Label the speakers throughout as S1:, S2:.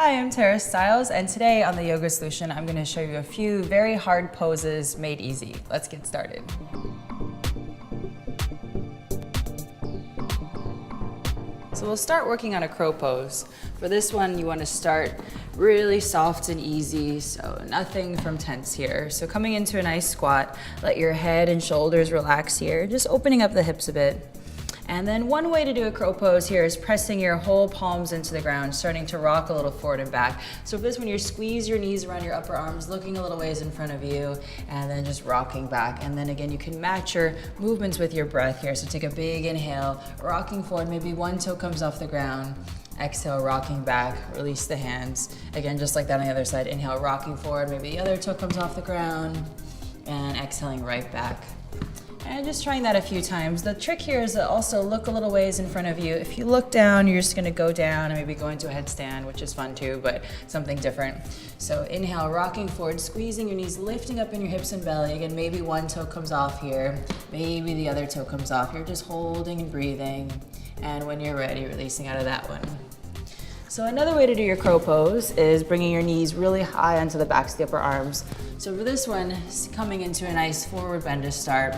S1: Hi, I'm Tara Stiles, and today on the Yoga Solution, I'm going to show you a few very hard poses made easy. Let's get started. So we'll start working on a crow pose. For this one, you want to start really soft and easy, so nothing from tense here. So coming into a nice squat, let your head and shoulders relax here, just opening up the hips a bit. And then one way to do a crow pose here is pressing your whole palms into the ground, starting to rock a little forward and back. So for this one, you squeeze your knees around your upper arms, looking a little ways in front of you, and then just rocking back. And then again, you can match your movements with your breath here. So take a big inhale, rocking forward, maybe one toe comes off the ground. Exhale, rocking back, release the hands. Again, just like that on the other side. Inhale, rocking forward, maybe the other toe comes off the ground, and exhaling right back. And just trying that a few times. The trick here is to also look a little ways in front of you. If you look down, you're just gonna go down and maybe go into a headstand, which is fun too, but something different. So inhale, rocking forward, squeezing your knees, lifting up in your hips and belly. Again, maybe one toe comes off here, maybe the other toe comes off. You're just holding and breathing. And when you're ready, releasing out of that one. So another way to do your crow pose is bringing your knees really high onto the backs of the upper arms. So for this one, coming into a nice forward bend to start.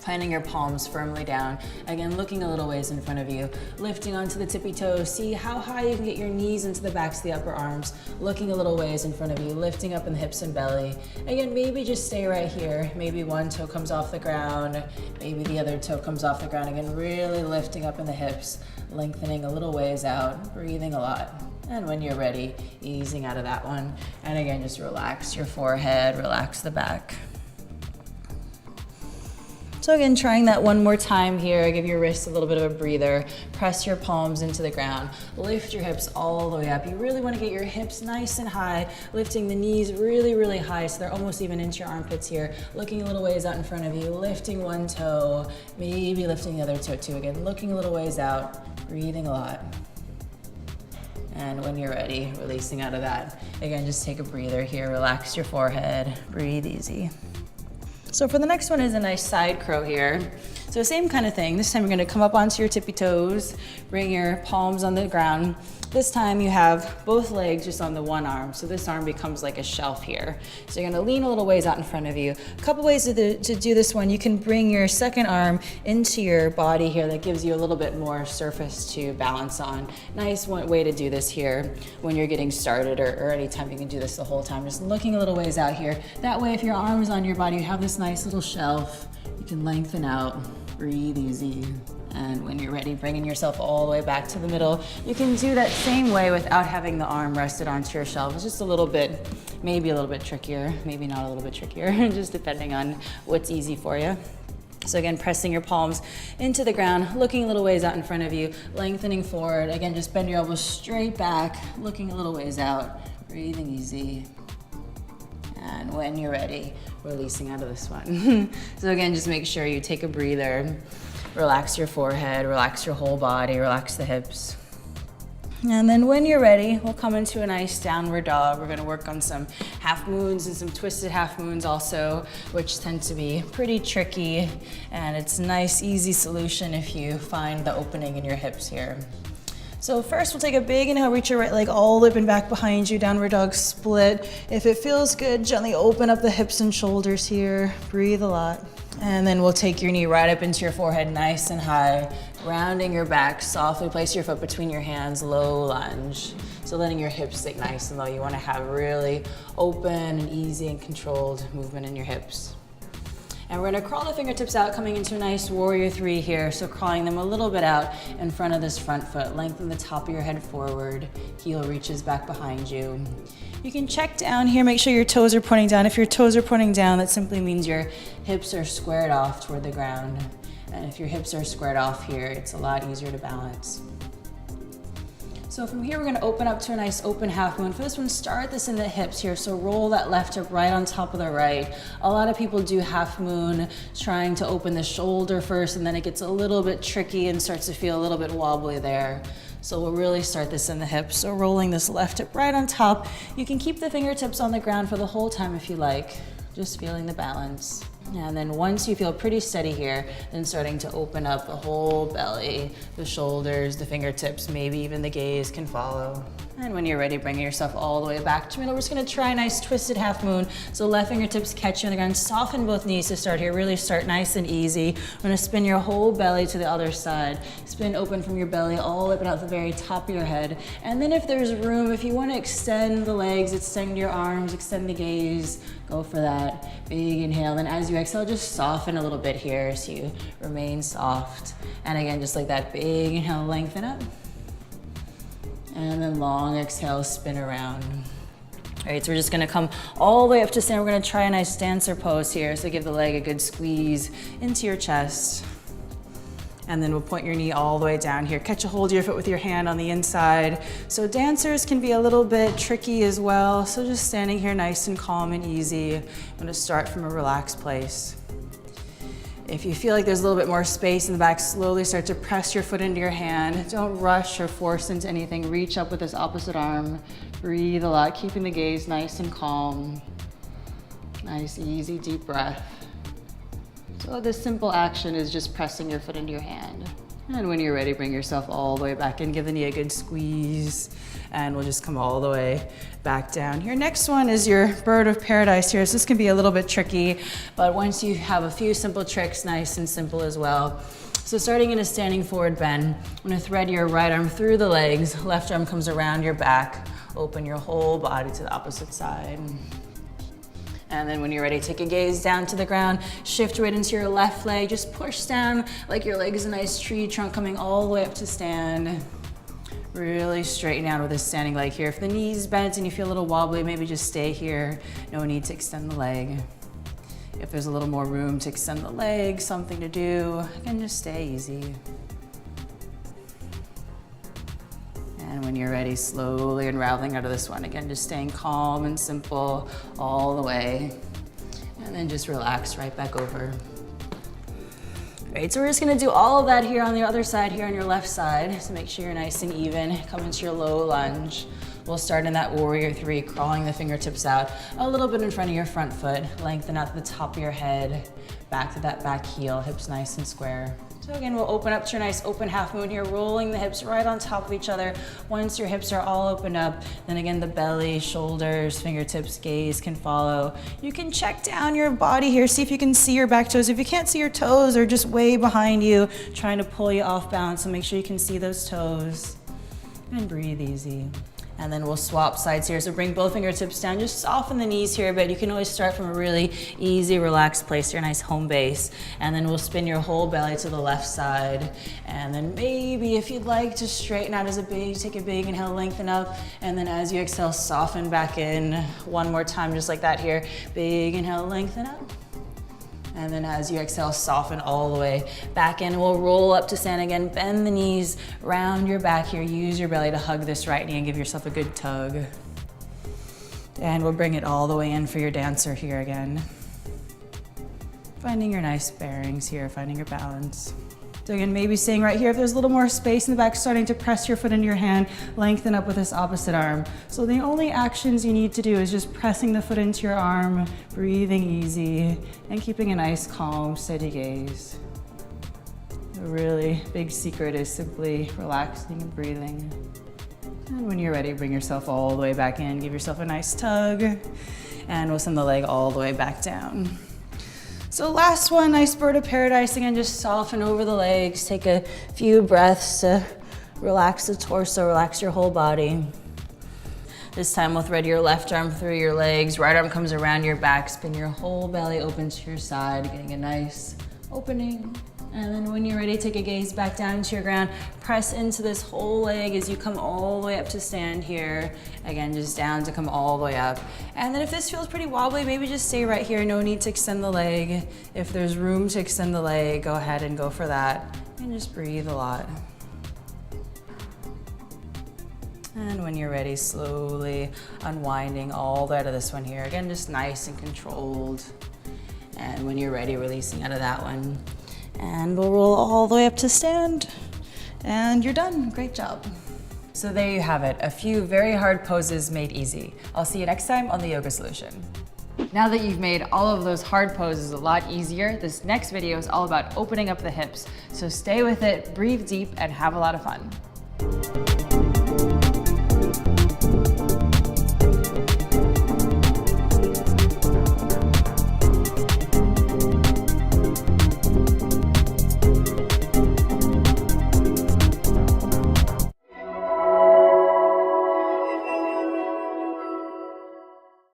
S1: Planting your palms firmly down. Again, looking a little ways in front of you. Lifting onto the tippy toes. See how high you can get your knees into the backs of the upper arms. Looking a little ways in front of you. Lifting up in the hips and belly. Again, maybe just stay right here. Maybe one toe comes off the ground. Maybe the other toe comes off the ground. Again, really lifting up in the hips. Lengthening a little ways out. Breathing a lot. And when you're ready, easing out of that one. And again, just relax your forehead. Relax the back. So again, trying that one more time here. Give your wrists a little bit of a breather. Press your palms into the ground. Lift your hips all the way up. You really want to get your hips nice and high, lifting the knees really, really high so they're almost even into your armpits here. Looking a little ways out in front of you, lifting one toe, maybe lifting the other toe too. Again, looking a little ways out, breathing a lot. And when you're ready, releasing out of that. Again, just take a breather here. Relax your forehead. Breathe easy. So for the next one is a nice side crow here. So same kind of thing. This time you're gonna come up onto your tippy toes, bring your palms on the ground. This time you have both legs just on the one arm. So this arm becomes like a shelf here. So you're gonna lean a little ways out in front of you. A couple ways to do this one. You can bring your second arm into your body here. That gives you a little bit more surface to balance on. Nice way to do this here when you're getting started or anytime you can do this the whole time. Just looking a little ways out here. That way if your arm is on your body, you have this nice little shelf. You can lengthen out, breathe easy. And when you're ready, bringing yourself all the way back to the middle. You can do that same way without having the arm rested onto your shelf. It's just a little bit, maybe a little bit trickier, maybe not a little bit trickier, just depending on what's easy for you. So again, pressing your palms into the ground, looking a little ways out in front of you, lengthening forward. Again, just bend your elbows straight back, looking a little ways out, breathing easy. And when you're ready, releasing out of this one. So again, just make sure you take a breather. Relax your forehead, relax your whole body, relax the hips. And then when you're ready, we'll come into a nice downward dog. We're gonna work on some half moons and some twisted half moons also, which tend to be pretty tricky. And it's a nice, easy solution if you find the opening in your hips here. So first we'll take a big inhale, reach your right leg all the way up and back behind you, downward dog split. If it feels good, gently open up the hips and shoulders here. Breathe a lot. And then we'll take your knee right up into your forehead, nice and high. Rounding your back, softly place your foot between your hands, low lunge. So letting your hips sit nice and low. You wanna have really open and easy and controlled movement in your hips. And we're gonna crawl the fingertips out, coming into a nice warrior three here. So crawling them a little bit out in front of this front foot. Lengthen the top of your head forward. Heel reaches back behind you. You can check down here, make sure your toes are pointing down. If your toes are pointing down, that simply means your hips are squared off toward the ground. And if your hips are squared off here, it's a lot easier to balance. So from here, we're gonna open up to a nice open half moon. For this one, start this in the hips here. So roll that left hip right on top of the right. A lot of people do half moon, trying to open the shoulder first, and then it gets a little bit tricky and starts to feel a little bit wobbly there. So we'll really start this in the hips. So rolling this left hip right on top. You can keep the fingertips on the ground for the whole time if you like. Just feeling the balance. And then once you feel pretty steady here, then starting to open up the whole belly, the shoulders, the fingertips, maybe even the gaze can follow. And when you're ready, bringing yourself all the way back to middle. We're just gonna try a nice twisted half moon. So left fingertips catch you on the ground, soften both knees to start here. Really start nice and easy. We're gonna spin your whole belly to the other side. Spin open from your belly all up and out the very top of your head. And then if there's room, if you wanna extend the legs, extend your arms, extend the gaze, go for that. Big inhale. Then as you exhale, just soften a little bit here so you remain soft. And again, just like that, big inhale, lengthen up. And then long exhale, spin around. All right, so we're just gonna come all the way up to stand. We're gonna try a nice dancer pose here. So give the leg a good squeeze into your chest. And then we'll point your knee all the way down here. Catch a hold of your foot with your hand on the inside. So dancers can be a little bit tricky as well. So just standing here nice and calm and easy. I'm gonna start from a relaxed place. If you feel like there's a little bit more space in the back, slowly start to press your foot into your hand. Don't rush or force into anything. Reach up with this opposite arm. Breathe a lot, keeping the gaze nice and calm. Nice, easy, deep breath. So this simple action is just pressing your foot into your hand. And when you're ready, bring yourself all the way back in. Give the knee a good squeeze. And we'll just come all the way back down here. Next one is your bird of paradise here. So this can be a little bit tricky, but once you have a few simple tricks, nice and simple as well. So starting in a standing forward bend, I'm gonna thread your right arm through the legs, left arm comes around your back, open your whole body to the opposite side. And then when you're ready, take a gaze down to the ground, shift right into your left leg, just push down like your leg is a nice tree trunk coming all the way up to stand. Really straighten out with this standing leg here. If the knee's bent and you feel a little wobbly, maybe just stay here. No need to extend the leg. If there's a little more room to extend the leg, something to do, again, just stay easy. And when you're ready, slowly unraveling out of this one. Again, just staying calm and simple all the way. And then just relax right back over. Right, so we're just gonna do all of that here on the other side, here on your left side. So make sure you're nice and even. Come into your low lunge. We'll start in that warrior three, crawling the fingertips out a little bit in front of your front foot. Lengthen out to the top of your head, back to that back heel, hips nice and square. So again, we'll open up to your nice open half moon here, rolling the hips right on top of each other. Once your hips are all opened up, then again, the belly, shoulders, fingertips, gaze can follow. You can check down your body here, see if you can see your back toes. If you can't see your toes, they're just way behind you, trying to pull you off balance, so make sure you can see those toes. And breathe easy. And then we'll swap sides here. So bring both fingertips down, just soften the knees here a bit. You can always start from a really easy, relaxed place, your nice home base. And then we'll spin your whole belly to the left side. And then maybe if you'd like to straighten out as a big, take a big inhale, lengthen up. And then as you exhale, soften back in. One more time, just like that here. Big inhale, lengthen up. And then as you exhale, soften all the way back in. We'll roll up to stand again. Bend the knees, round your back here. Use your belly to hug this right knee and give yourself a good tug. And we'll bring it all the way in for your dancer here again. Finding your nice bearings here, finding your balance. So again, maybe staying right here. If there's a little more space in the back, starting to press your foot into your hand, lengthen up with this opposite arm. So the only actions you need to do is just pressing the foot into your arm, breathing easy, and keeping a nice, calm, steady gaze. The really big secret is simply relaxing and breathing. And when you're ready, bring yourself all the way back in. Give yourself a nice tug, and we'll send the leg all the way back down. So last one, nice bird of paradise. Again, just soften over the legs. Take a few breaths to relax the torso, relax your whole body. This time we'll thread your left arm through your legs. Right arm comes around your back. Spin your whole belly open to your side, getting a nice opening. And then when you're ready, take a gaze back down to your ground. Press into this whole leg as you come all the way up to stand here. Again, just down to come all the way up. And then if this feels pretty wobbly, maybe just stay right here. No need to extend the leg. If there's room to extend the leg, go ahead and go for that. And just breathe a lot. And when you're ready, slowly unwinding all the way out of this one here. Again, just nice and controlled. And when you're ready, releasing out of that one. And we'll roll all the way up to stand. And you're done. Great job. So there you have it. A few very hard poses made easy. I'll see you next time on The Yoga Solution. Now that you've made all of those hard poses a lot easier, this next video is all about opening up the hips. So stay with it, breathe deep, and have a lot of fun.